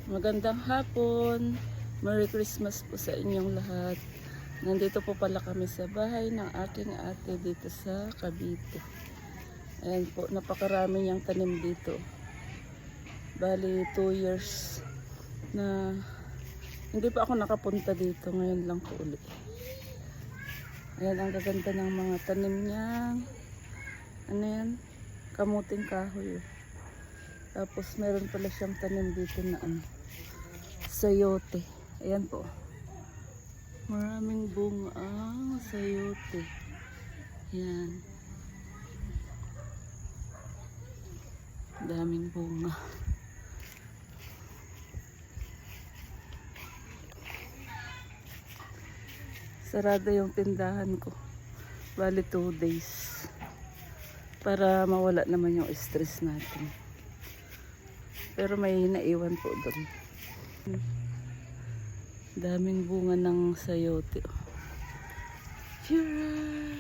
Magandang hapon. Merry Christmas po sa inyong lahat. Nandito po pala kami sa bahay ng aking ate dito sa Cavite. Ayan po, napakarami niyang tanim dito. Bali 2 years na hindi pa ako nakapunta dito. Ngayon lang po ulit. Ayan, ang gaganda ng mga tanim niya. Ano yan? Kamuting kahoy. Tapos meron pala siyang tanim dito na sayote. Ayan po. Maraming bunga ang sayote. Ayan. Daming bunga. Sarado yung tindahan ko. Bali 2 days. Para mawala naman yung stress natin. Pero may naiwan po doon. Daming bunga ng sayote. Tira!